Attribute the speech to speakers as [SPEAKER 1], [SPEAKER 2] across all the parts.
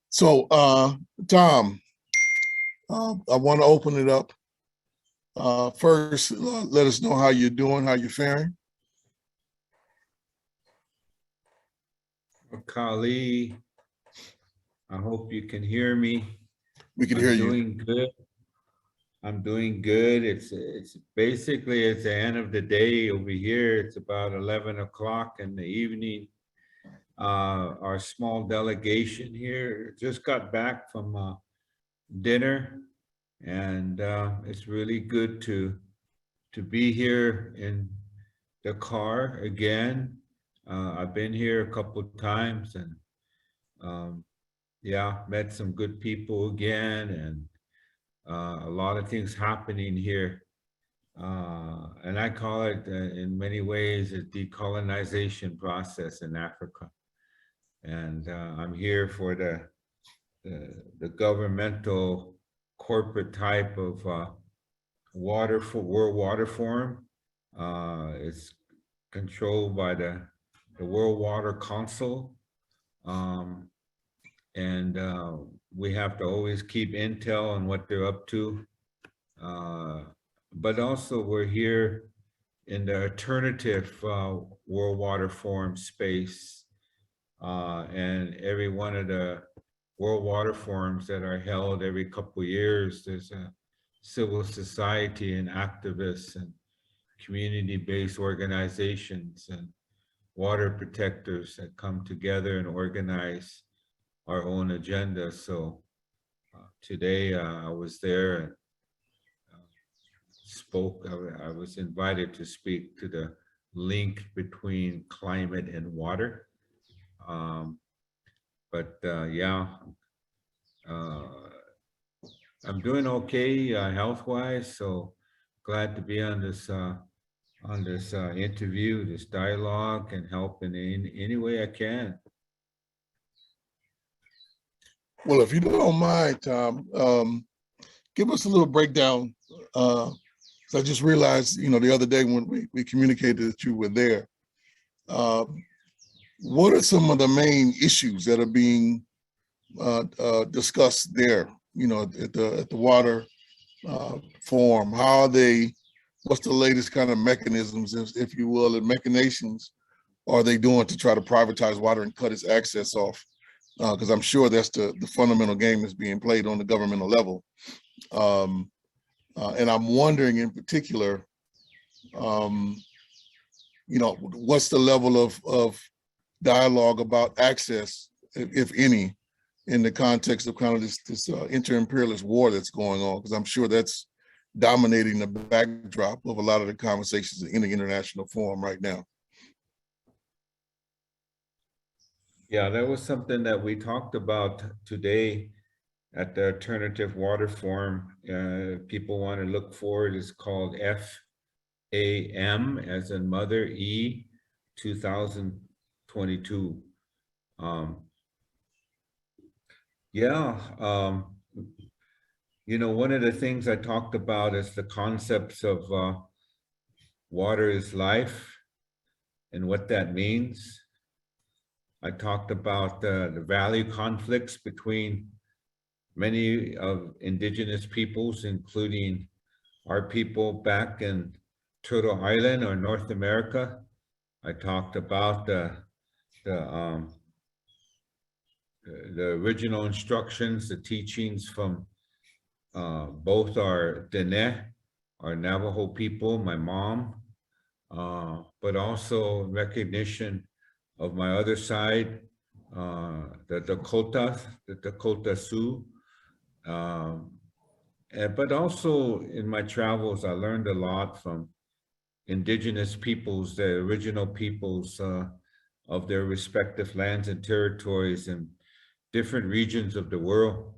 [SPEAKER 1] So, Tom, I want to open it up. First, let us know how you're doing, how you're faring.
[SPEAKER 2] Kali, I hope you can hear me.
[SPEAKER 1] We can hear
[SPEAKER 2] I'm
[SPEAKER 1] you.
[SPEAKER 2] doing good. I'm doing good. It's basically it's the end of the day over here. It's about 11 o'clock in the evening. Our small delegation here just got back from dinner, and it's really good to be here in the car again. I've been here a couple of times, and yeah, met some good people again, and a lot of things happening here. And I call it, in many ways, a decolonization process in Africa. And I'm here for the governmental corporate type of World Water Forum. It's controlled by the World Water Council. And we have to always keep intel on what they're up to. But also we're here in the alternative World Water Forum space. And every one of the World Water Forums that are held every couple of years, there's a civil society and activists and community-based organizations and water protectors that come together and organize our own agenda. So today I was there and spoke. I was invited to speak to the link between climate and water. Yeah, I'm doing okay health-wise. So glad to be on this interview, this dialogue, and help in any way I can.
[SPEAKER 1] Well, if you don't mind, Tom, give us a little breakdown. I just realized, the other day when we communicated that you were there, what are some of the main issues that are being discussed there, at the water forum? How are they, what's the latest kind of mechanisms, if you will, and machinations are they doing to try to privatize water and cut its access off? Because I'm sure that's the fundamental game that's being played on the governmental level. And I'm wondering in particular, what's the level of dialogue about access, if any, in the context of kind of this inter-imperialist war that's going on? Because I'm sure that's dominating the backdrop of a lot of the conversations in the international forum right now.
[SPEAKER 2] Yeah, that was something that we talked about today at the Alternative Water Forum. People want to look for it. It's called FAM, as in Mother, E 2022. One of the things I talked about is the concepts of water is life and what that means. I talked about the value conflicts between many of indigenous peoples, including our people back in Turtle Island or North America. I talked about the original instructions, the teachings from both our Dene, our Navajo people, my mom, but also recognition of my other side, the Dakota Sioux. But also in my travels, I learned a lot from indigenous peoples, the original peoples of their respective lands and territories in different regions of the world.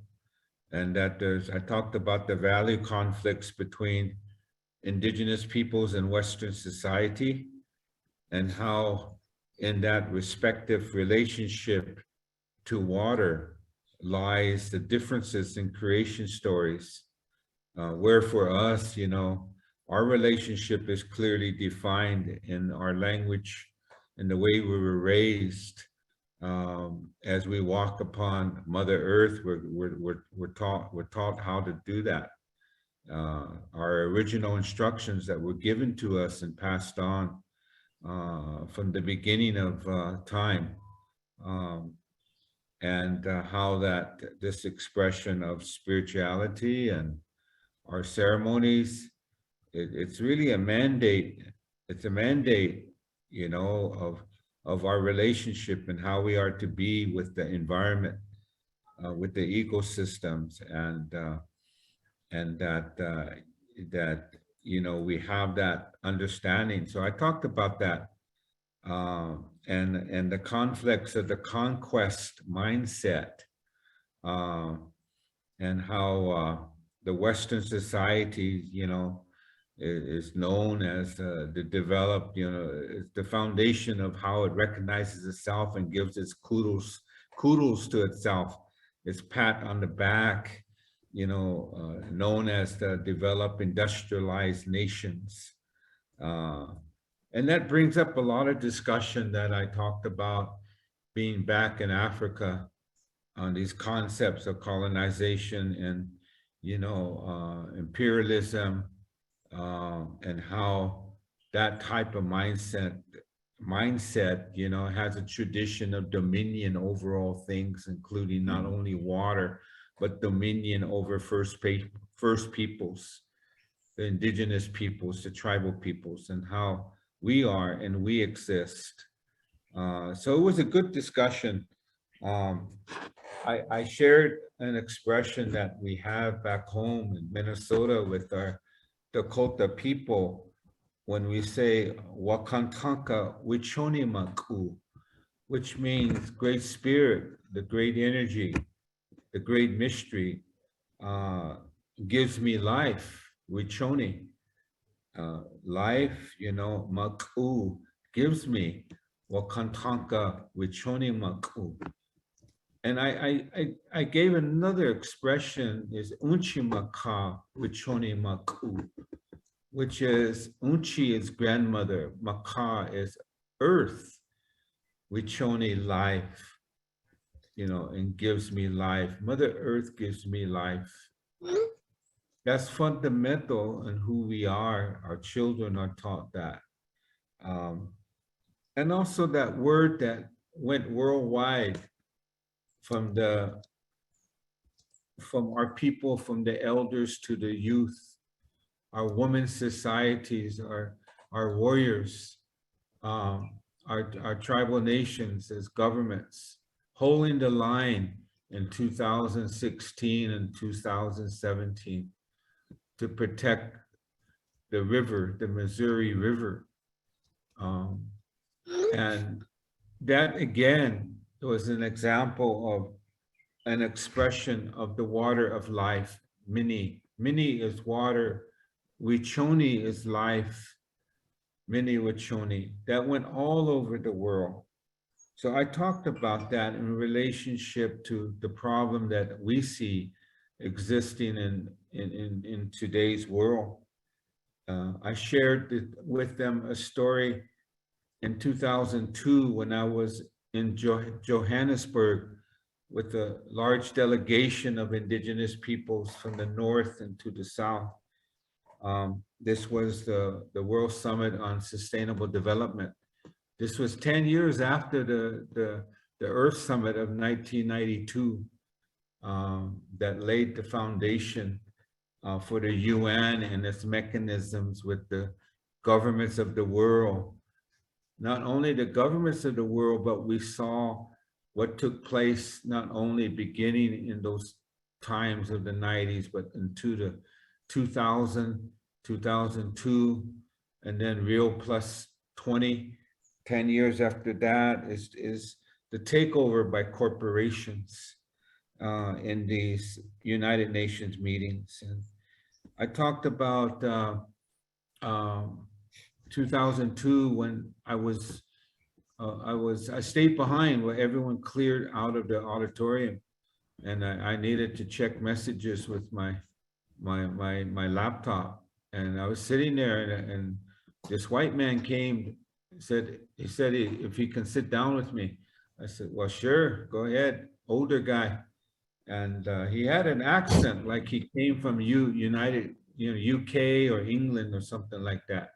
[SPEAKER 2] And that I talked about the value conflicts between indigenous peoples and Western society, and how in that respective relationship to water lies the differences in creation stories, where for us, our relationship is clearly defined in our language and the way we were raised, As we walk upon Mother Earth, we're taught how to do that. Our original instructions that were given to us and passed on from the beginning of time, and how that this expression of spirituality and our ceremonies, it's really a mandate. It's a mandate, you know, of our relationship and how we are to be with the environment, with the ecosystems, and that you know, we have that understanding. So I talked about that, and the conflicts of the conquest mindset, and how the Western society, you know, is known as the developed, you know, it's the foundation of how it recognizes itself and gives its kudos to itself. It's pat on the back, you know, known as the developed industrialized nations. And that brings up a lot of discussion that I talked about being back in Africa on these concepts of colonization and, you know, imperialism, and how that type of mindset, you know, has a tradition of dominion over all things, including not only water, but dominion over first peoples, the indigenous peoples, the tribal peoples, and how we are and we exist. So it was a good discussion. I shared an expression that we have back home in Minnesota with our Dakota people when we say Wakantanka Wichoni Maku, which means great spirit, the great energy, the great mystery, gives me life, Wichoni. Life, you know, Maku gives me Wakantanka Wichoni Maku. And I gave another expression is Unchimaka Wichoni Maku, which is Unchi is grandmother, Maka is earth, Wichoni life, you know, and gives me life. Mother Earth gives me life. That's fundamental in who we are. Our children are taught that. And also that word that went worldwide from our people, from the elders to the youth, our women's societies, our warriors, our tribal nations as governments, holding the line in 2016 and 2017 to protect the river, the Missouri River. And that again was an example of an expression of the water of life. Mini is water, Wichoni is life, Miniwachoni. That went all over the world. So I talked about that in relationship to the problem that we see existing in today's world. I shared with them a story in 2002 when I was in Johannesburg with a large delegation of indigenous peoples from the north and to the south. This was the World Summit on Sustainable Development. This was 10 years after the Earth Summit of 1992 that laid the foundation for the UN and its mechanisms with the governments of the world. Not only the governments of the world, but we saw what took place not only beginning in those times of the 90s, but into the 2000, 2002, and then Rio Plus 20, 10 years after that is the takeover by corporations in these United Nations meetings. And I talked about 2002 when I stayed behind where everyone cleared out of the auditorium, and I needed to check messages with my laptop, and I was sitting there, and this white man came. He said if he can sit down with me. I said, well, sure, go ahead, older guy. And he had an accent like he came from UK or England or something like that.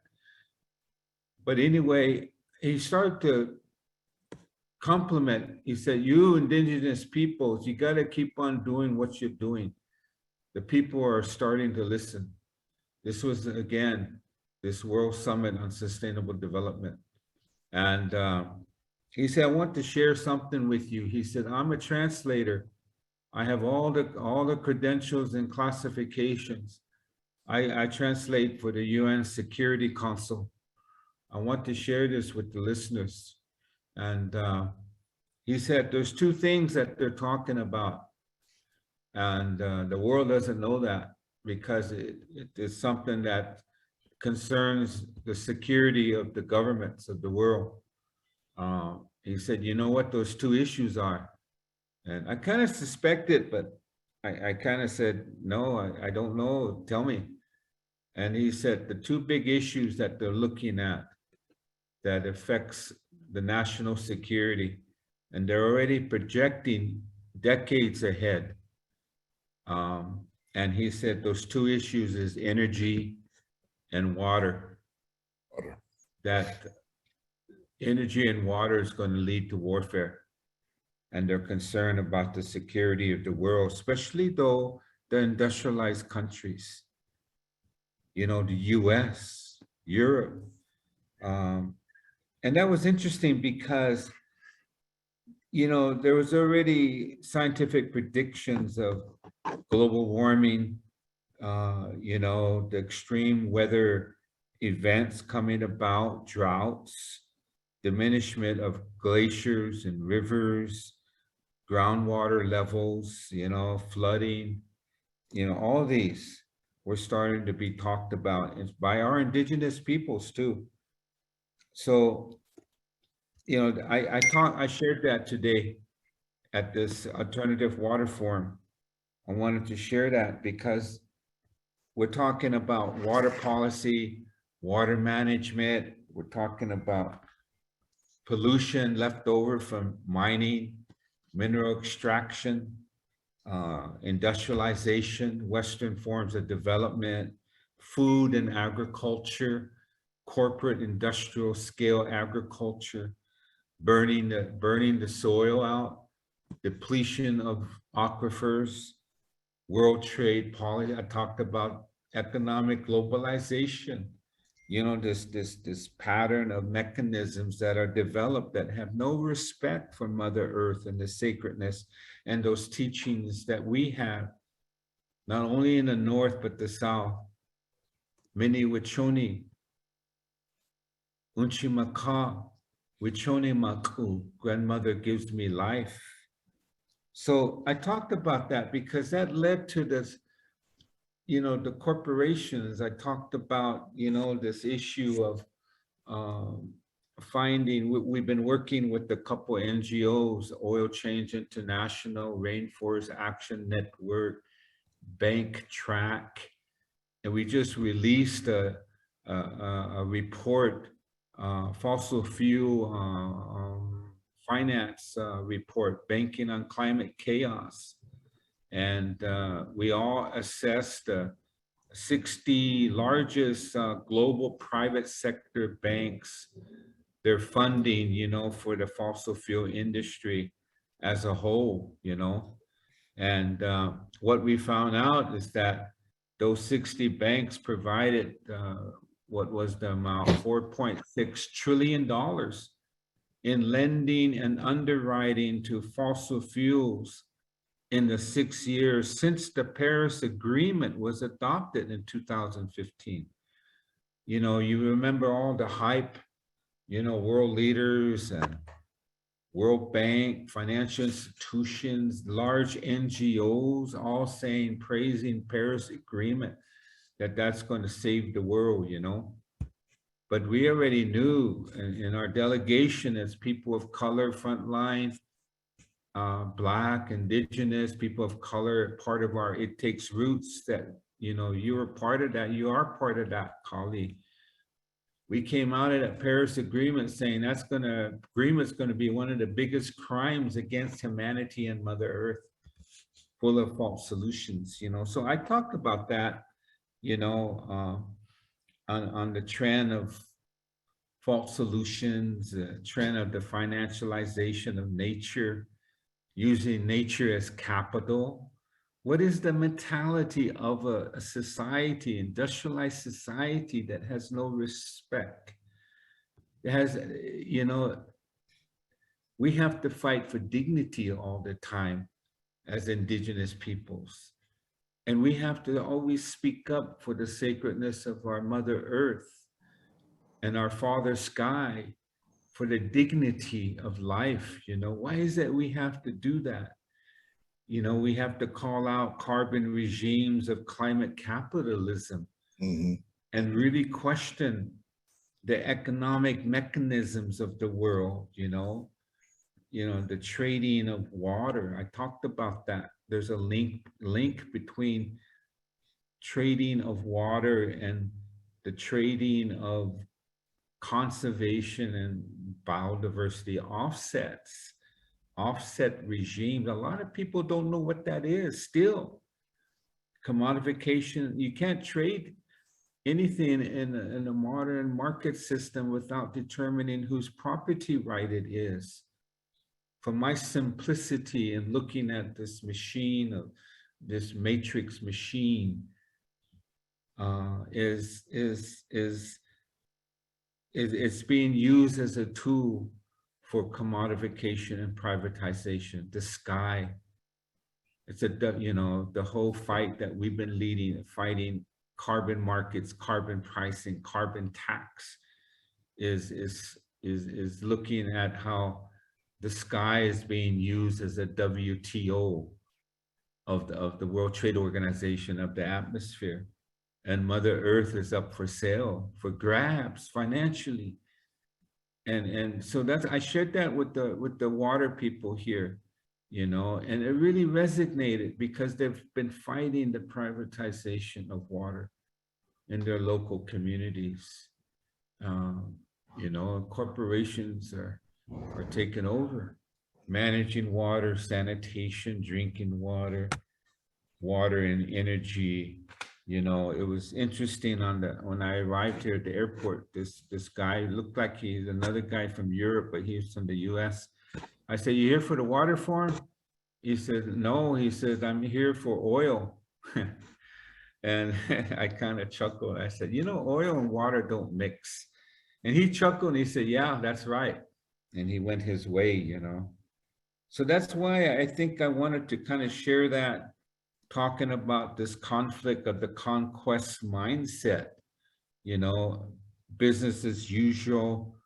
[SPEAKER 2] But anyway, he started to compliment. He said, you indigenous peoples, you got to keep on doing what you're doing. The people are starting to listen. This was, again, this World Summit on Sustainable Development. And he said, I want to share something with you. He said, I'm a translator. I have all the credentials and classifications. I translate for the UN Security Council. I want to share this with the listeners. And he said, there's two things that they're talking about. And the world doesn't know that because it is something that concerns the security of the governments of the world. He said, you know what those two issues are? And I kind of suspected, but I kind of said, no, I don't know, tell me. And he said, the two big issues that they're looking at that affects the national security, and they're already projecting decades ahead. And he said those two issues is energy and water. That energy and water is going to lead to warfare. And they're concerned about the security of the world, especially though the industrialized countries, you know, the US, Europe. And that was interesting because, you know, there was already scientific predictions of global warming, you know, the extreme weather events coming about, droughts, diminishment of glaciers and rivers, groundwater levels, you know, flooding, you know, all these were starting to be talked about by our indigenous peoples too. So, you know, I shared that today at this alternative water forum. I wanted to share that because we're talking about water policy, water management. We're talking about pollution left over from mining, mineral extraction, industrialization, Western forms of development, food and agriculture, corporate industrial scale agriculture, burning the soil out, depletion of aquifers, world trade policy. I talked about economic globalization, you know, this pattern of mechanisms that are developed that have no respect for Mother Earth and the sacredness and those teachings that we have, not only in the North, but the South. Miniwachoni, Unchimaka, Wichoni Maku, grandmother gives me life. So I talked about that because that led to this, you know, the corporations. I talked about, you know, this issue of finding, we've been working with a couple NGOs, Oil Change International, Rainforest Action Network, Bank Track, and we just released a report, fossil fuel finance report, Banking on Climate Chaos. And we all assessed the 60 largest global private sector banks, their funding, you know, for the fossil fuel industry as a whole, you know. And what we found out is that those 60 banks provided what was the amount, $4.6 trillion in lending and underwriting to fossil fuels in the 6 years since the Paris Agreement was adopted in 2015. You know, you remember all the hype, you know, world leaders and World Bank, financial institutions, large NGOs, all saying, praising Paris Agreement, that that's going to save the world, you know. But we already knew in our delegation as people of color, frontline, Black, Indigenous, people of color, part of our It Takes Roots, that, you know, you are part of that, you are part of that, colleague. We came out of that Paris Agreement saying agreement's gonna be one of the biggest crimes against humanity and Mother Earth, full of false solutions, you know. So I talked about that, you know, on the trend of false solutions, trend of the financialization of nature, using nature as capital. What is the mentality of a society, industrialized society, that has no respect? It has, you know, we have to fight for dignity all the time as indigenous peoples. And we have to always speak up for the sacredness of our Mother Earth and our Father Sky, for the dignity of life. You know, why is it we have to do that? You know, we have to call out carbon regimes of climate capitalism and really question the economic mechanisms of the world, you know, the trading of water. I talked about that. There's a link between trading of water and the trading of conservation and biodiversity offset regimes. A lot of people don't know what that is still. Commodification, you can't trade anything in a modern market system without determining whose property right it is. From my simplicity in looking at this machine, of this matrix machine, it's being used as a tool for commodification and privatization. The sky, it's you know, the whole fight that we've been fighting carbon markets, carbon pricing, carbon tax, is looking at how the sky is being used as a WTO of the World Trade Organization, of the atmosphere. And Mother Earth is up for sale, for grabs financially. And so I shared that with the water people here, you know, and it really resonated because they've been fighting the privatization of water in their local communities. You know, corporations are taking over, managing water, sanitation, drinking water, water and energy. You know, it was interesting when I arrived here at the airport, this guy looked like he's another guy from Europe, but he's from the US. I said, "You here for the water forum?" He said, "No," he says, "I'm here for oil." And I kind of chuckled. I said, "You know, oil and water don't mix." And he chuckled and he said, "Yeah, that's right." And he went his way, you know. So that's why I think I wanted to kind of share that, talking about this conflict of the conquest mindset, you know, business as usual,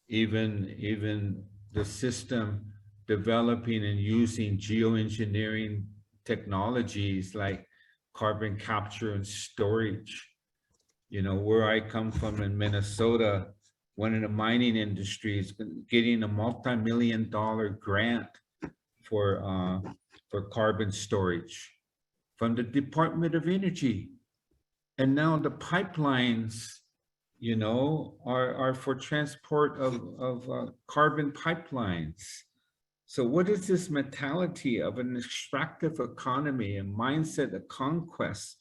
[SPEAKER 2] even the system developing and using geoengineering technologies like carbon capture and storage. You know, where I come from in Minnesota, one of the mining industries getting a multi-million-dollar grant for carbon storage from the Department of Energy. And now the pipelines, you know, are for transport of carbon pipelines. So what is this mentality of an extractive economy, a mindset of conquest,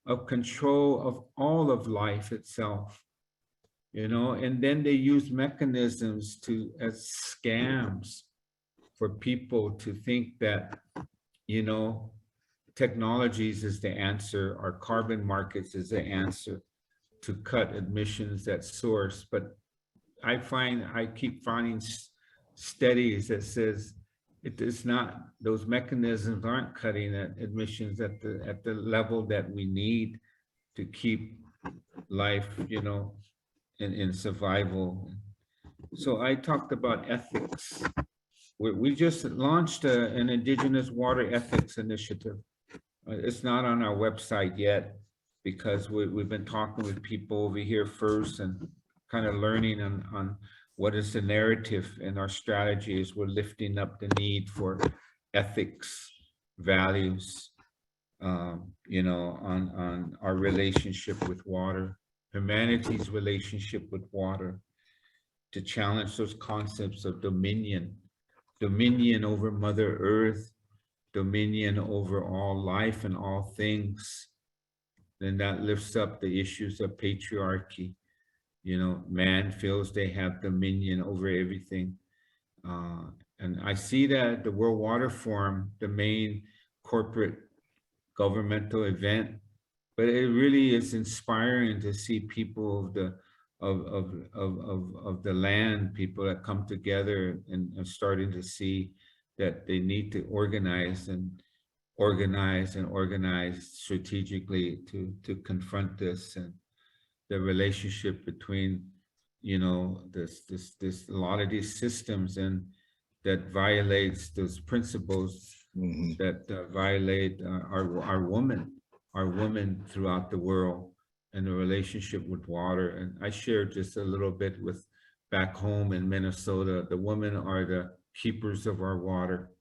[SPEAKER 2] of control of all of life itself? You know, and then they use mechanisms as scams for people to think that, you know, technologies is the answer, or carbon markets is the answer to cut emissions at source. But I keep finding studies that says it is not, those mechanisms aren't cutting emissions at the level that we need to keep life, you know, in survival. So I talked about ethics. We just launched an Indigenous Water Ethics Initiative. It's not on our website yet because we've been talking with people over here first and kind of learning on what is the narrative and our strategy as we're lifting up the need for ethics, values, you know, on our relationship with water. humanity's relationship with water, to challenge those concepts of dominion, dominion over Mother Earth, dominion over all life and all things. Then that lifts up the issues of patriarchy. You know, man feels they have dominion over everything. And I see that at the World Water Forum, the main corporate governmental event, but it really is inspiring to see people of the of the land, people that come together and are starting to see that they need to organize and organize strategically to confront this, and the relationship between, you know, this a lot of these systems and that violates those principles that violate our women throughout the world, and the relationship with water. And I shared just a little bit with back home in Minnesota. The women are the keepers of our water.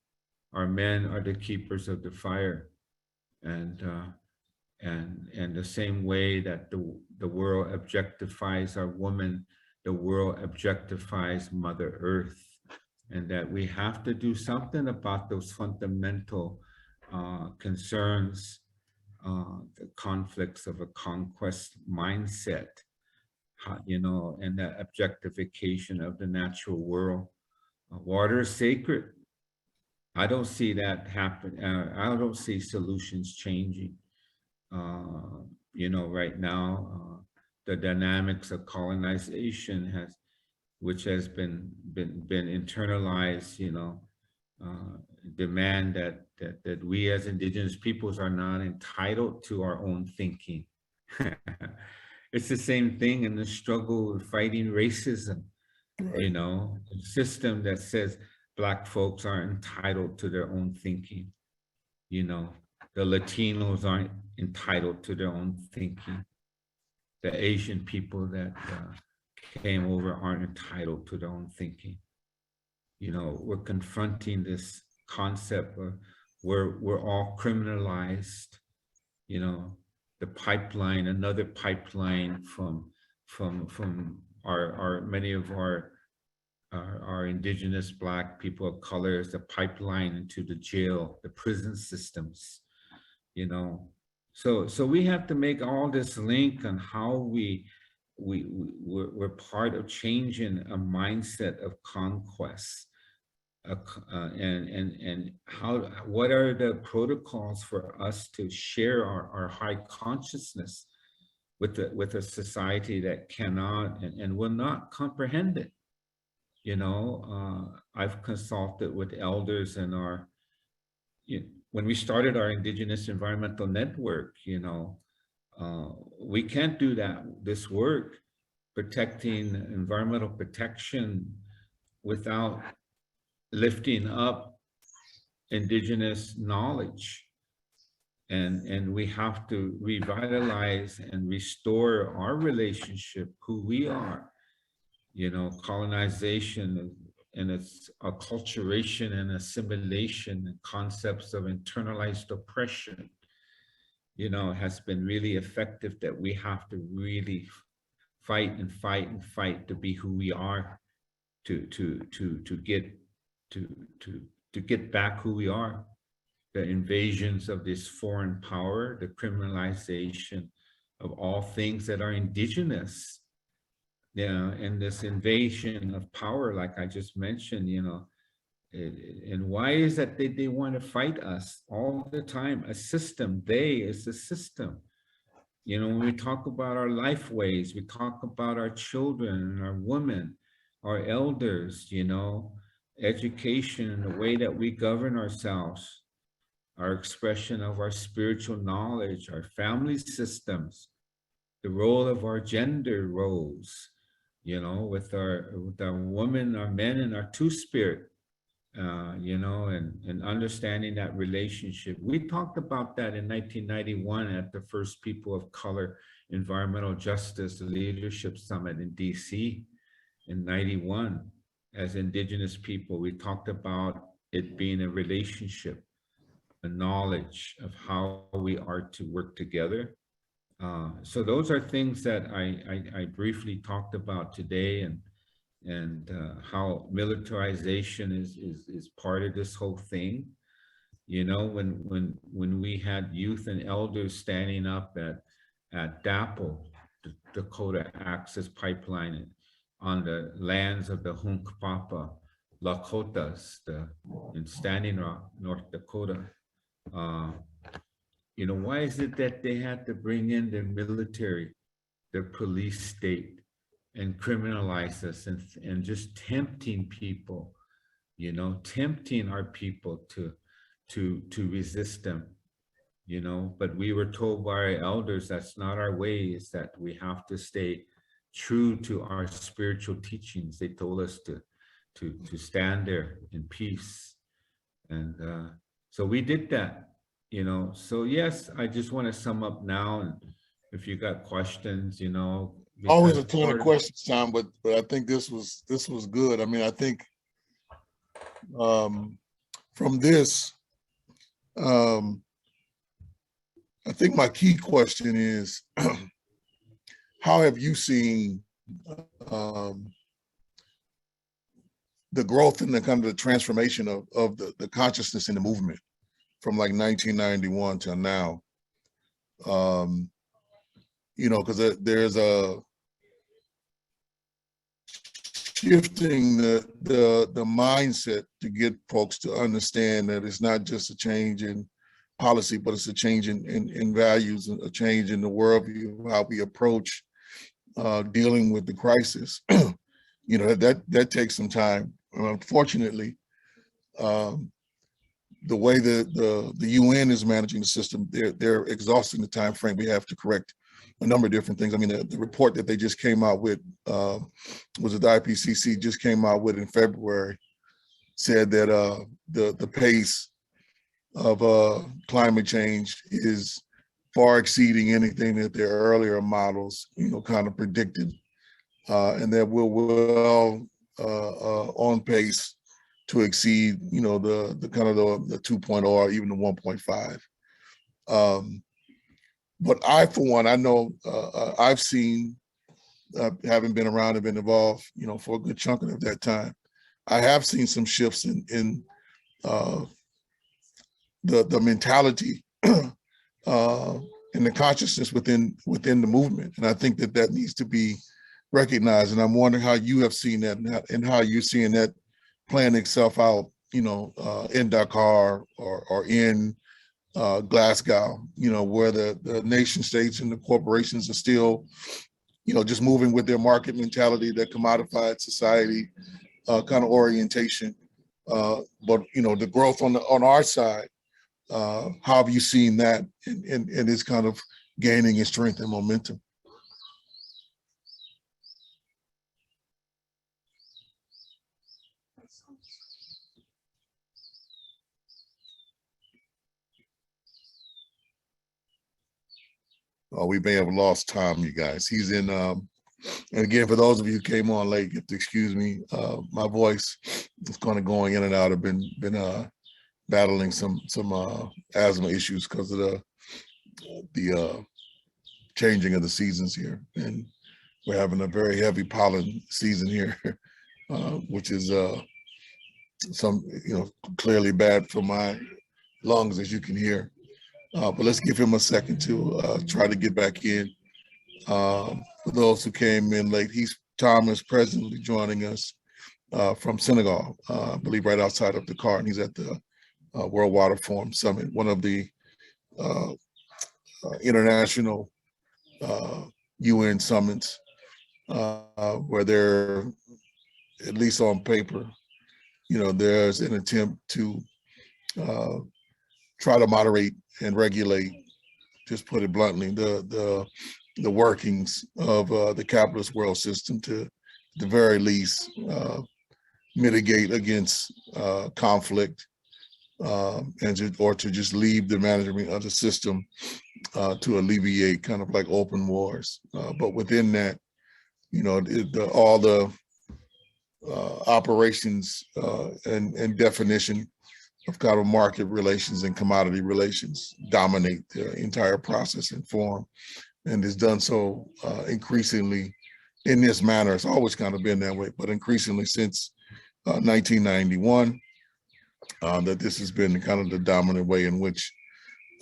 [SPEAKER 2] Our men are the keepers of the fire. And the same way that the world objectifies our woman, the world objectifies Mother Earth, and that we have to do something about those fundamental concerns, the conflicts of a conquest mindset, you know, and the objectification of the natural world. Water is sacred. I don't see that happen. I don't see solutions changing. You know, right now, the dynamics of colonization which has been internalized, you know, demand that we as indigenous peoples are not entitled to our own thinking. It's the same thing in the struggle of fighting racism, you know, a system that says Black folks aren't entitled to their own thinking. You know, the Latinos aren't entitled to their own thinking. The Asian people that came over aren't entitled to their own thinking. You know, we're confronting this concept of we're all criminalized. You know, the pipeline, another pipeline from our many of our indigenous Black people of color is the pipeline into the jail, the prison systems, you know. So we have to make all this link on how we're part of changing a mindset of conquest, and what are the protocols for us to share our high consciousness with a society that cannot and will not comprehend it. You know, I've consulted with elders in when we started our Indigenous Environmental Network, you know, we can't do this work, protecting environmental protection, without lifting up indigenous knowledge. And we have to revitalize and restore our relationship, who we are. You know, colonization and its acculturation and assimilation and concepts of internalized oppression, you know, has been really effective, that we have to really fight and fight and fight to be who we are, to get back who we are. The invasions of this foreign power, the criminalization of all things that are indigenous, you know, and this invasion of power, like I just mentioned, you know, and why is that they want to fight us all the time? A system, is a system. You know, when we talk about our life ways, we talk about our children and our women, our elders, you know, education and the way that we govern ourselves, our expression of our spiritual knowledge, our family systems, the role of our gender roles, you know, with our women, our men, and our two-spirit, you know, and understanding that relationship. We talked about that in 1991 at the first People of Color Environmental Justice Leadership Summit in DC in 91. As Indigenous people, we talked about it being a relationship, a knowledge of how we are to work together, So those are things that I briefly talked about today, and how militarization is part of this whole thing. You know, when we had youth and elders standing up at DAPL, the Dakota Access Pipeline, on the lands of the Hunkpapa Lakotas, in Standing Rock, North Dakota. Uh, you know, why is it that they had to bring in their military, their police state, and criminalize us, and just tempting people, you know, tempting our people to resist them, you know? But we were told by our elders that's not our way, is that we have to stay true to our spiritual teachings. They told us to stand there in peace. And so we did that, you know. So yes, I just want to sum up now, and if you got questions, you know,
[SPEAKER 1] Always a
[SPEAKER 2] because
[SPEAKER 1] ton of questions, Tom, but I think this was good. I mean, I think from this, I think my key question is, how have you seen the growth and the kind of the transformation of the consciousness in the movement from like 1991 till now? You know, because there's a shifting the mindset to get folks to understand that it's not just a change in policy, but it's a change in values, and a change in the worldview, how we approach dealing with the crisis. You know, that takes some time. Unfortunately, the way the UN is managing the system, they're exhausting the time frame. We have to correct a number of different things. I mean, the report that they just came out with, was it the IPCC just came out with in February, said that the pace of climate change is far exceeding anything that their earlier models, you know, kind of predicted, and that we're well on pace to exceed, you know, the kind of the 2.0 or even the 1.5. But I, for one, I know I've seen, having been around and been involved, you know, for a good chunk of that time, I have seen some shifts in the mentality and the consciousness within the movement, and I think that needs to be recognized. And I'm wondering how you have seen that, and how you're seeing that playing itself out, you know, in Dakar or in Glasgow, you know, where the nation states and the corporations are still, you know, just moving with their market mentality, their commodified society kind of orientation. But, you know, the growth on our side, how have you seen that and it's kind of gaining in strength and momentum? We may have lost Tom, you guys. He's in, and again, for those of you who came on late, you have to excuse me. My voice is kind of going in and out. I've been battling some asthma issues because of the changing of the seasons here, and we're having a very heavy pollen season here, which is some, you know, clearly bad for my lungs, as you can hear. But let's give him a second to try to get back in. For those who came in late, Tom is presently joining us from Senegal, I believe right outside of Dakar, and he's at the World Water Forum Summit, one of the international UN summits where there, at least on paper, you know, there's an attempt to try to moderate and regulate, just put it bluntly, the workings of the capitalist world system, to at the very least mitigate against conflict, or to just leave the management of the system to alleviate kind of like open wars. But within that, you know, all the operations and definition of kind of market relations and commodity relations dominate the entire process and form and has done so increasingly in this manner. It's always kind of been that way, but increasingly since 1991, that this has been kind of the dominant way in which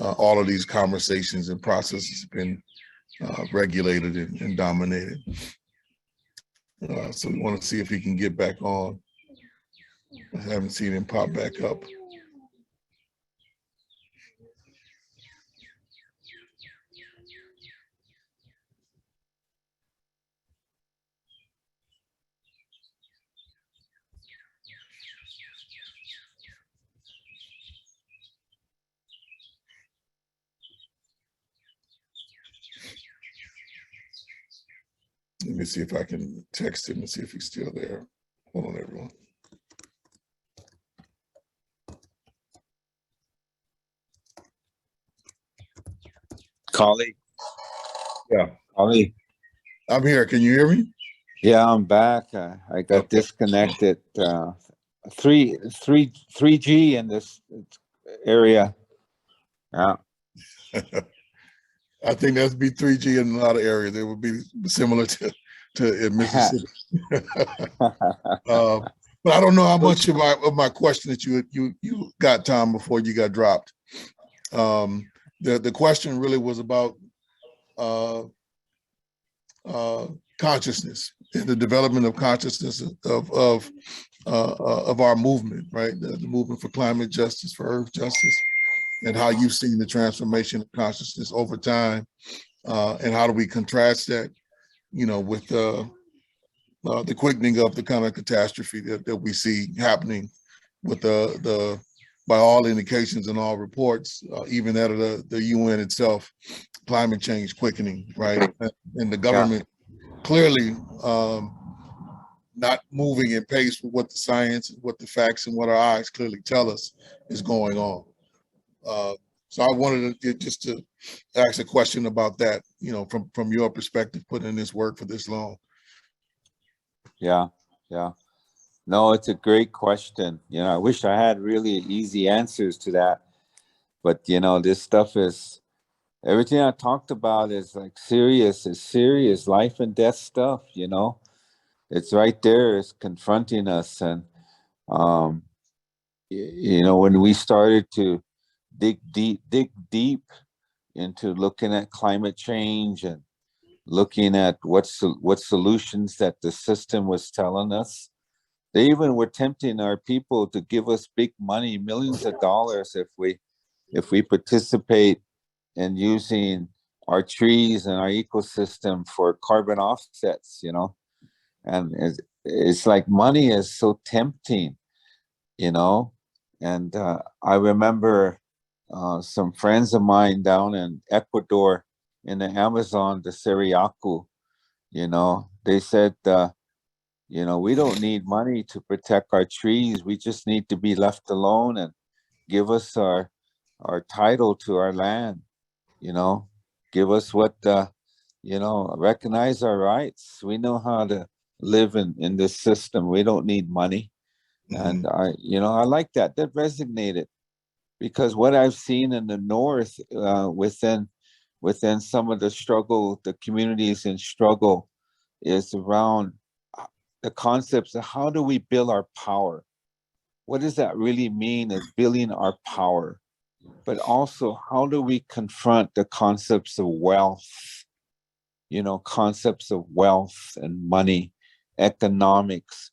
[SPEAKER 1] all of these conversations and processes have been regulated and dominated. So we want to see if he can get back on. I haven't seen him pop back up. Let me see if I can text him and see if he's still there. Hold on, everyone.
[SPEAKER 3] Colleague.
[SPEAKER 2] Yeah.
[SPEAKER 3] Colleague.
[SPEAKER 1] I'm here. Can you hear me?
[SPEAKER 3] Yeah, I'm back. I got disconnected. 3G in this area. Yeah.
[SPEAKER 1] I think that's be 3G in a lot of areas. It would be similar to in Mississippi. But I don't know how much of my question that you got, Tom, before you got dropped. The question really was about consciousness and the development of consciousness of our movement, right? The movement for climate justice, for earth justice, and how you've seen the transformation of consciousness over time, and how do we contrast that, with the quickening of the kind of catastrophe that we see happening with the by all indications and all reports, even out of the UN itself, climate change quickening, right? And the government clearly not moving in pace with what the science, what the facts, and what our eyes clearly tell us is going on. So I wanted to just to ask a question about that, from your perspective, putting in this work for this long.
[SPEAKER 3] Yeah. No, it's a great question. I wish I had really easy answers to that. But, this stuff is, everything I talked about is like serious life and death stuff, It's right there, it's confronting us. And, when we started to dig deep into looking at climate change and looking at what solutions that the system was telling us, they even were tempting our people to give us big money, millions of dollars, if we participate in using our trees and our ecosystem for carbon offsets, and it's like money is so tempting, and I remember some friends of mine down in Ecuador in the Amazon, the Siriaku, they said, we don't need money to protect our trees. We just need to be left alone and give us our title to our land, give us what, recognize our rights. We know how to live in this system. We don't need money. Mm-hmm. And I like that. That resonated, because what I've seen in the North, within some of the struggle, the communities in struggle, is around the concepts of how do we build our power? What does that really mean, as building our power? But also, how do we confront the concepts of wealth, concepts of wealth and money, economics,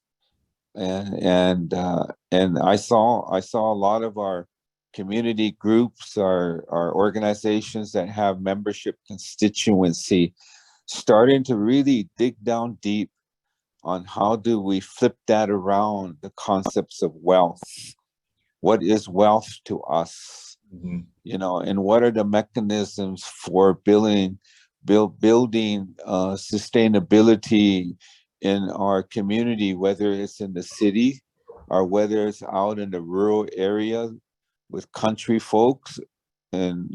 [SPEAKER 3] and I saw a lot of our community groups, our organizations that have membership constituency, starting to really dig down deep on how do we flip that around, the concepts of wealth. What is wealth to us? Mm-hmm. And what are the mechanisms for building sustainability in our community, whether it's in the city or whether it's out in the rural area with country folks and,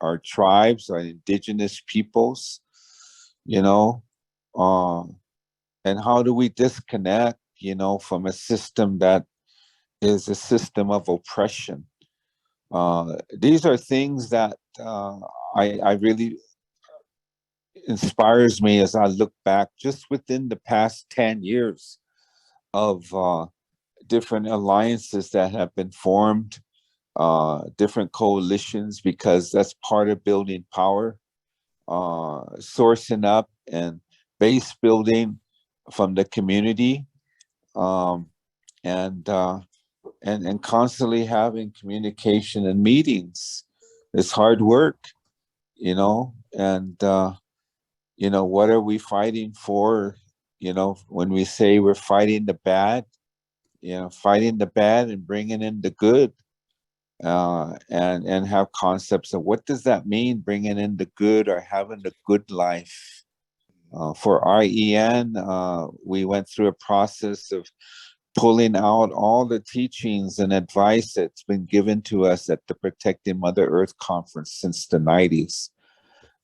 [SPEAKER 3] our tribes, our indigenous peoples, and how do we disconnect, from a system that is a system of oppression? These are things that I really inspires me as I look back just within the past 10 years of different alliances that have been formed, different coalitions, because that's part of building power, sourcing up and base building from the community, and constantly having communication and meetings. It's hard work, you know, and you know, what are we fighting for? You know, when we say we're fighting the bad, you know, fighting the bad and bringing in the good, and have concepts of what does that mean, bringing in the good or having the good life. For REN, we went through a process of pulling out all the teachings and advice that's been given to us at the Protecting Mother Earth conference since the 90s.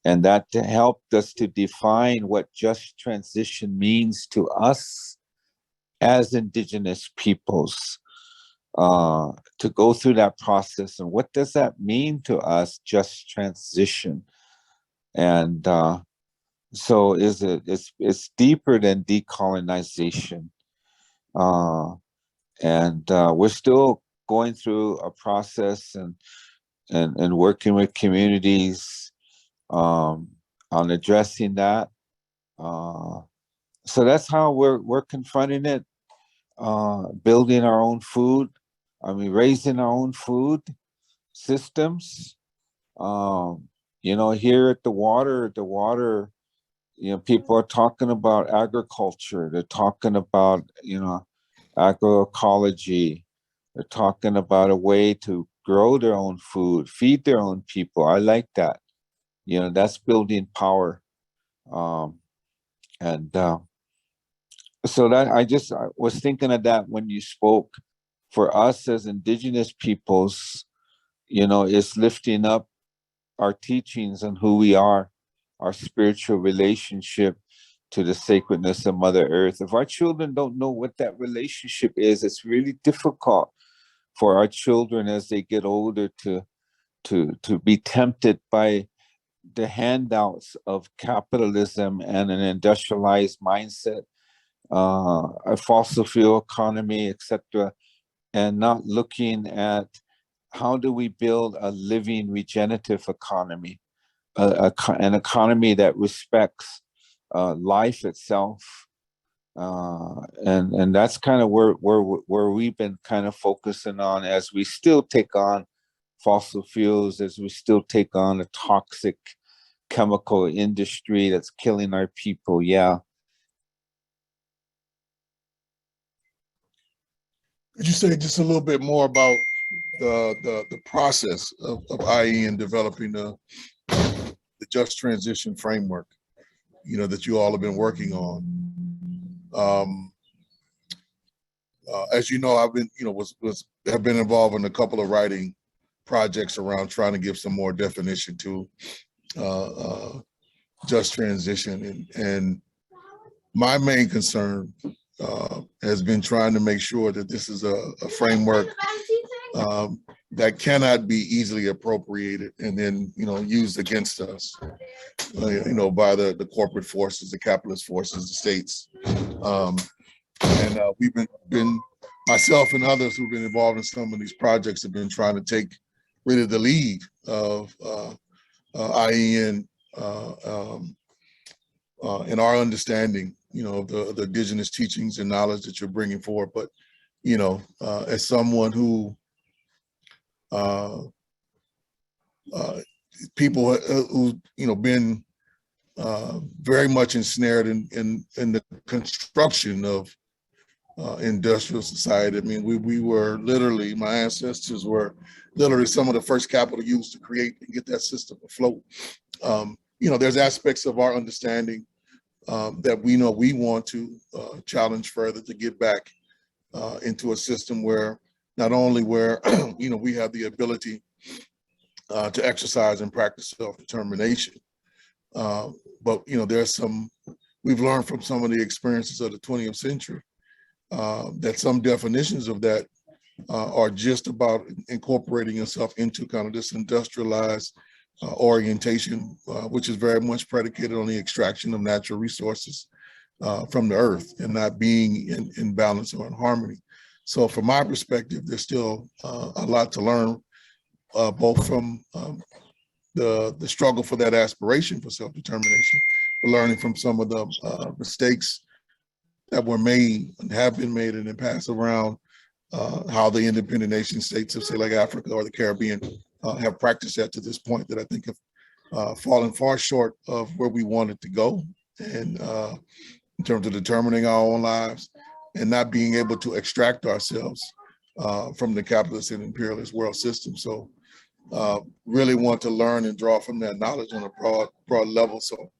[SPEAKER 3] And that helped us to define what just transition means to us as Indigenous peoples, to go through that process. And what does that mean to us, just transition? And so it's deeper than decolonization. And we're still going through a process and working with communities on addressing that. So that's how we're confronting it, building our own food. I mean, raising our own food systems. You know, here at the water, you know, people are talking about agriculture. They're talking about, you know, agroecology. They're talking about a way to grow their own food, feed their own people. I like that. You know, that's building power. So that I was thinking of that when you spoke. For us as Indigenous peoples, you know, it's lifting up our teachings on who we are, our spiritual relationship to the sacredness of Mother Earth. If our children don't know what that relationship is, it's really difficult for our children as they get older to be tempted by the handouts of capitalism and an industrialized mindset, a fossil fuel economy, etc., and not looking at how do we build a living regenerative economy, an economy that respects life itself, and that's kind of where we've been kind of focusing on as we still take on fossil fuels, as we still take on a toxic chemical industry that's killing our people. Yeah.
[SPEAKER 1] Could you say just a little bit more about the process of IE in developing the just transition framework, you know, that you all have been working on? As you know, I've been, you know, have been involved in a couple of writing projects around trying to give some more definition to just transition, and my main concern has been trying to make sure that this is a framework that cannot be easily appropriated and then, you know, used against us, you know, by the corporate forces, the capitalist forces, the states. And we've been, myself and others who've been involved in some of these projects have been trying to take really the lead of IEN in our understanding, you know, of the Indigenous teachings and knowledge that you're bringing forward. But, you know, as someone who people who, you know, been very much ensnared in the construction of industrial society. I mean, we were literally, my ancestors were literally some of the first capital used to create and get that system afloat. You know, there's aspects of our understanding that we know we want to challenge further to get back into a system where not only where, you know, we have the ability to exercise and practice self-determination, but, you know, there's we've learned from some of the experiences of the 20th century that some definitions of that are just about incorporating yourself into kind of this industrialized orientation, which is very much predicated on the extraction of natural resources from the earth and not being in balance or in harmony. So from my perspective, there's still a lot to learn, both from the struggle for that aspiration for self-determination, but learning from some of the mistakes that were made and have been made in the past around how the independent nation states of, say, like Africa or the Caribbean have practiced that to this point that I think have fallen far short of where we wanted to go. And in terms of determining our own lives and not being able to extract ourselves from the capitalist and imperialist world system. So really want to learn and draw from that knowledge on a broad level. So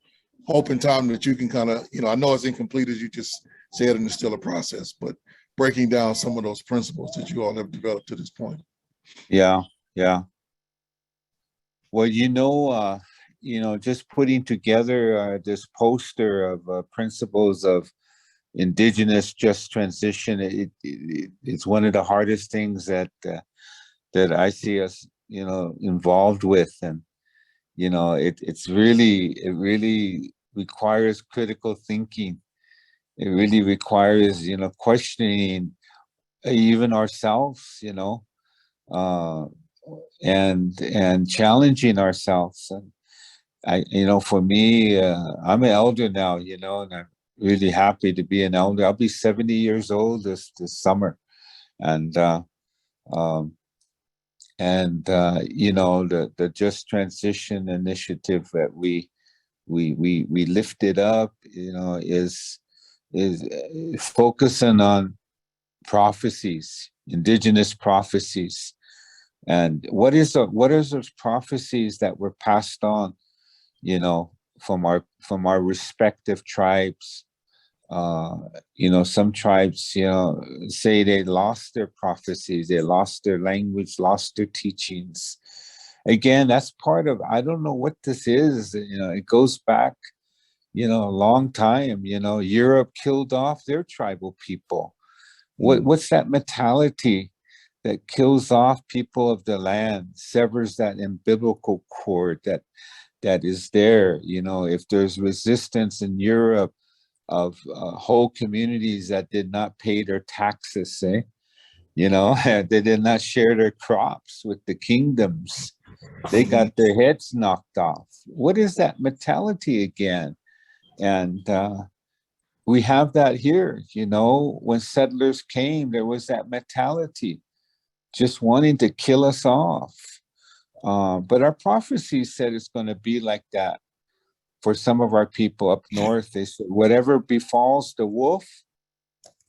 [SPEAKER 1] hoping, Tom, that you can kind of, I know it's incomplete as you just said, and it's still a process, but breaking down some of those principles that you all have developed to this point.
[SPEAKER 3] Yeah. Well, just putting together this poster of principles of Indigenous just transition, it's one of the hardest things that I see us, involved with, and it really requires critical thinking. It really requires questioning even ourselves, and challenging ourselves. And for me, I'm an elder now, and I'm really happy to be an elder. I'll be 70 years old this summer, and the Just Transition initiative that we lifted up, is focusing on prophecies, Indigenous prophecies, and what is those prophecies that were passed on, from our respective tribes. Some tribes, say they lost their prophecies, they lost their language, lost their teachings. Again, that's part of, I don't know what this is, it goes back, a long time. Europe killed off their tribal people. What's that mentality that kills off people of the land, severs that umbilical cord that is there? If there's resistance in Europe of whole communities that did not pay their taxes, they did not share their crops with the kingdoms, they got their heads knocked off. What is that mentality again? And we have that here. When settlers came, there was that mentality, just wanting to kill us off. But our prophecy said it's going to be like that for some of our people up north. They said, whatever befalls the wolf,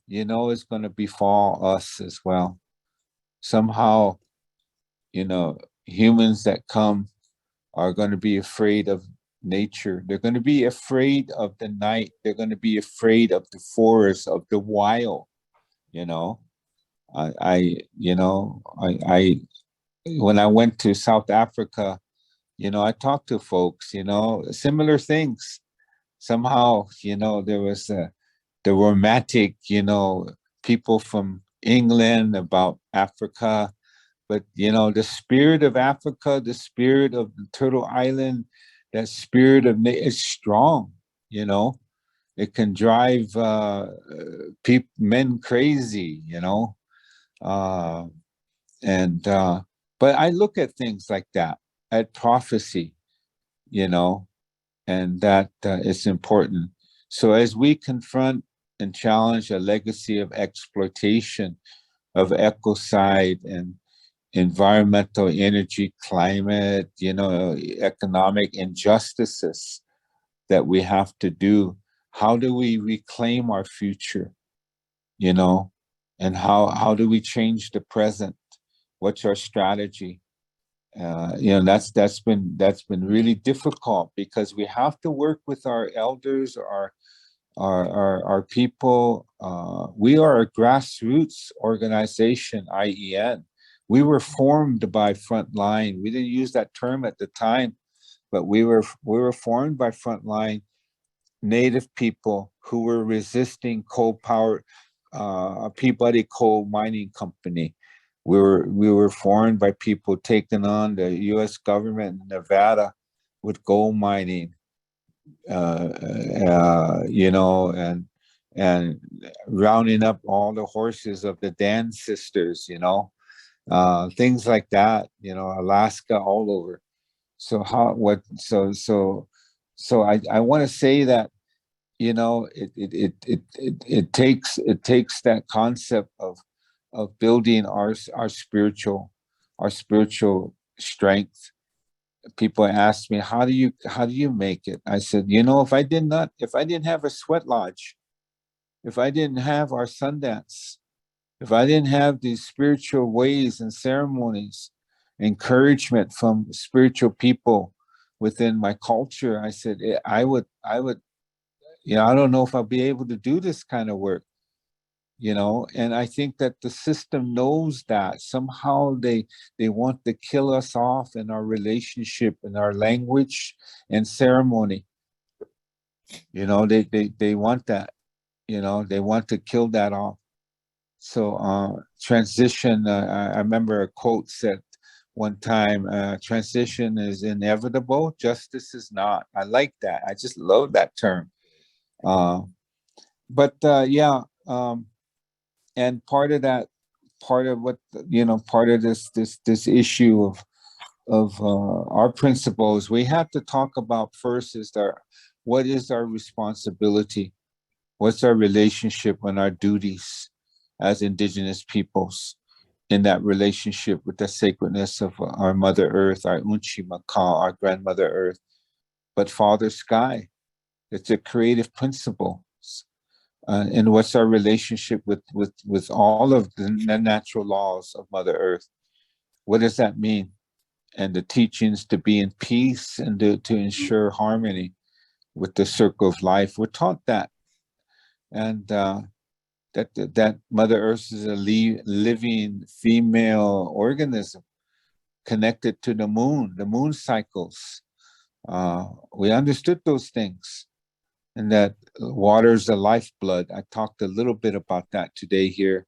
[SPEAKER 3] is going to befall us as well. Somehow, humans that come are going to be afraid of nature. They're going to be afraid of the night. They're going to be afraid of the forest, of the wild. When I went to South Africa, I talked to folks, similar things. Somehow, there was the romantic, people from England about Africa, but the spirit of Africa, the spirit of the Turtle Island, that spirit of is strong. It can drive men crazy. But I look at things like that, at prophecy, and that is important. So as we confront and challenge a legacy of exploitation of ecocide and environmental, energy, climate, economic injustices that we have to do, how do we reclaim our future, and how do we change the present? What's our strategy? That's been really difficult, because we have to work with our elders, our people. We are a grassroots organization, IEN. We were formed by frontline. We didn't use that term at the time, but we were formed by frontline Native people who were resisting coal power, Peabody Coal Mining Company. We were formed by people taking on the U.S. government in Nevada with gold mining, you know, and rounding up all the horses of the Dan sisters, you know, things like that, you know, Alaska, all over. So I want to say that, you know, it takes that concept of building our spiritual strength. People ask me, how do you make it? I said, you know, if I didn't have a sweat lodge, if I didn't have our Sundance, if I didn't have these spiritual ways and ceremonies, encouragement from spiritual people within my culture, I said, I would, you know, I don't know if I'll be able to do this kind of work, you know. And I think that the system knows that somehow they want to kill us off in our relationship, in our language and ceremony. You know, they want that, you know, they want to kill that off. So transition, I remember a quote said one time, transition is inevitable, justice is not. I like that. I just love that term. Yeah, and part of that, part of what, you know, part of this issue of our principles, we have to talk about first is what is our responsibility? What's our relationship and our duties as Indigenous peoples in that relationship with the sacredness of our Mother Earth, our Unchi Maka, our Grandmother Earth, but Father Sky? It's a creative principle. And what's our relationship with all of the natural laws of Mother Earth? What does that mean? And the teachings to be in peace and to ensure harmony with the circle of life. We're taught that. And that Mother Earth is a living female organism connected to the moon cycles. We understood those things. And that water is the lifeblood. I talked a little bit about that today here.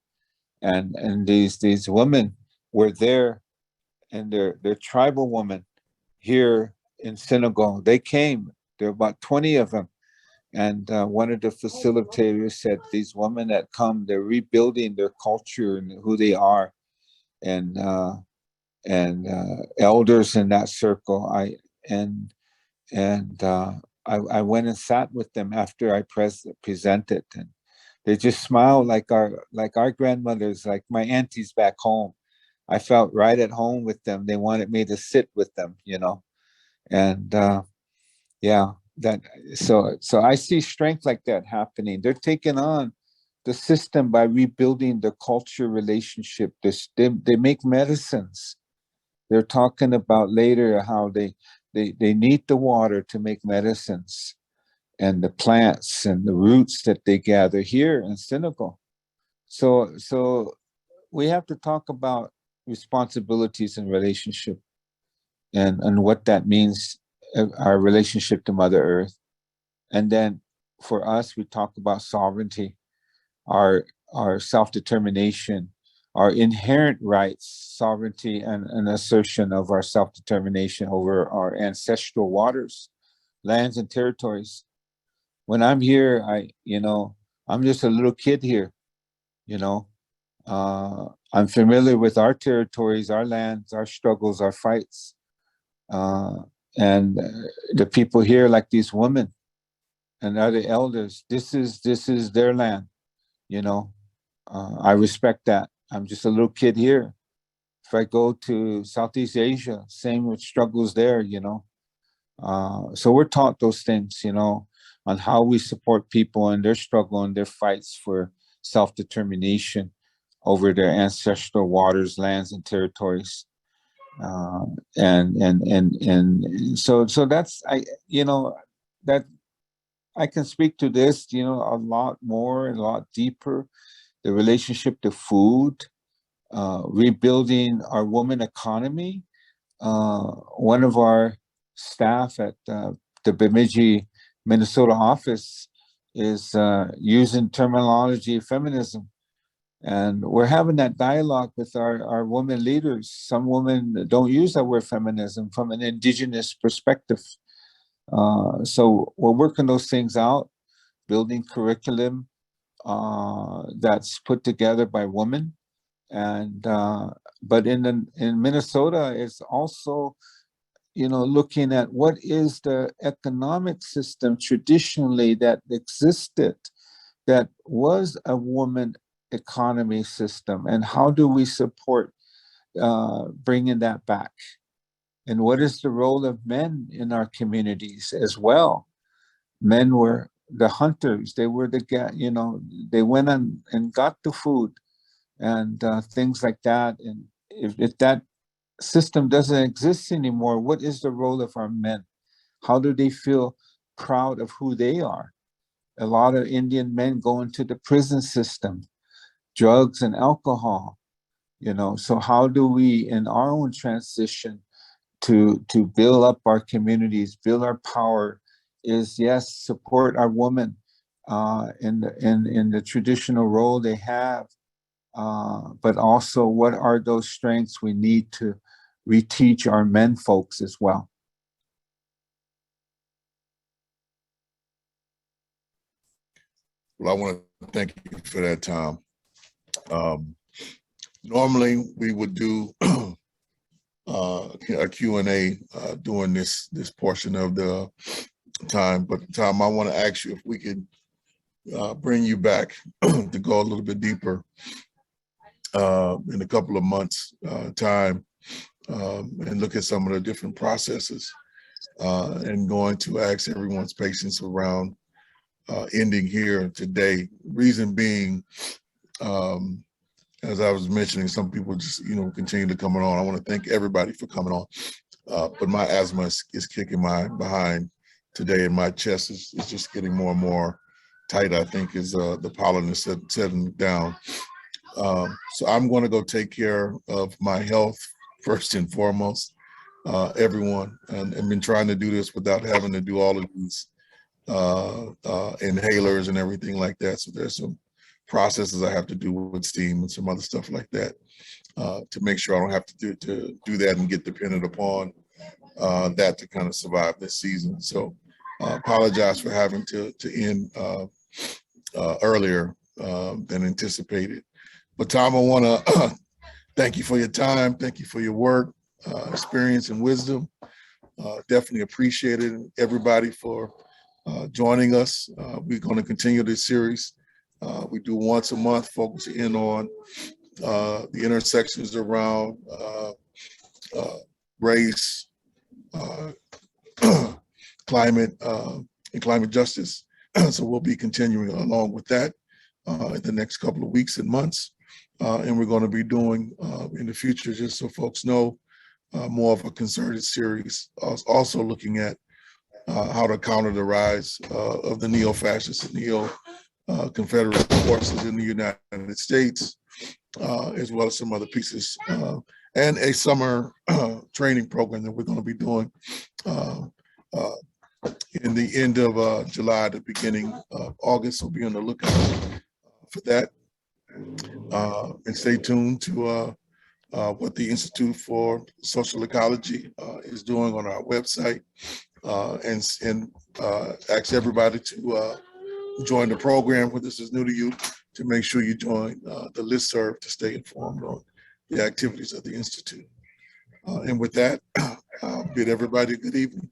[SPEAKER 3] And these women were there, and they're tribal women here in Senegal. They came, there were about 20 of them. And one of the facilitators said, these women that come, they're rebuilding their culture and who they are. And elders in that circle. I went and sat with them after I presented, and they just smiled like our grandmothers, like my aunties back home. I felt right at home with them. They wanted me to sit with them, you know. And yeah, so I see strength like that happening. They're taking on the system by rebuilding the culture relationship. They make medicines. They're talking about later how they need the water to make medicines, and the plants and the roots that they gather here in Senegal. So we have to talk about responsibilities and relationship, and what that means, our relationship to Mother Earth. And then for us, we talk about sovereignty, our self-determination, our inherent rights, sovereignty, and assertion of our self-determination over our ancestral waters, lands, and territories. When I'm here, I'm just a little kid here, you know. I'm familiar with our territories, our lands, our struggles, our fights. And the people here, like these women and other elders, this is their land, you know. I respect that. I'm just a little kid here. If I go to Southeast Asia, same with struggles there, you know. So we're taught those things, you know, on how we support people in their struggle and their fights for self-determination over their ancestral waters, lands, and territories. So that's, that I can speak to this, you know, a lot more and a lot deeper. The relationship to food, rebuilding our woman economy. One of our staff at the Bemidji, Minnesota office is using terminology feminism And we're having that dialogue with our women leaders. Some women don't use that word feminism from an indigenous perspective. So we're working those things out, building curriculum that's put together by women. And but in Minnesota, it's also, you know, looking at what is the economic system traditionally that existed, that was a woman economy system, and how do we support bringing that back? And what is the role of men in our communities as well? Men were the hunters. They were the, you know, they went on and got the food and things like that. And if that system doesn't exist anymore, what is the role of our men? How do they feel proud of who they are? A lot of Indian men go into the prison system, drugs and alcohol, you know. So how do we, in our own transition to build up our communities, build our power, is yes, support our women in the traditional role they have, but also what are those strengths we need to reteach our men folks as well.
[SPEAKER 1] Well, I want to thank you for that, Tom. Normally we would do a Q&A during this portion of the time, but Tom, I want to ask you if we could bring you back to go a little bit deeper in a couple of months time and look at some of the different processes and going to ask everyone's patience around ending here today. Reason being, as I was mentioning, some people just, you know, continue to come on. I want to thank everybody for coming on. But my asthma is kicking my behind today, and my chest is just getting more and more tight, I think, as the pollen is settling down. So I'm going to go take care of my health first and foremost, everyone. And I've been trying to do this without having to do all of these inhalers and everything like that. So there's some processes I have to do with steam and some other stuff like that to make sure I don't have to do that and get dependent upon that to kind of survive this season. So apologize for having to end earlier than anticipated. But Tom, I want to thank you for your time. Thank you for your work, experience, and wisdom. Definitely appreciate it. And everybody for joining us. We're going to continue this series. We do once a month, focusing in on the intersections around race, climate, and climate justice. So we'll be continuing along with that in the next couple of weeks and months. And we're going to be doing in the future, just so folks know, more of a concerted series, also looking at how to counter the rise of the neo-fascist and neo-Confederate forces in the United States, as well as some other pieces, and a summer training program that we're going to be doing in the end of July, the beginning of August. So be on the lookout for that. And stay tuned to what the Institute for Social Ecology is doing on our website, and ask everybody to join the program when this is new to you, to make sure you join the listserv to stay informed on the activities of the Institute. And with that, I'll bid everybody a good evening.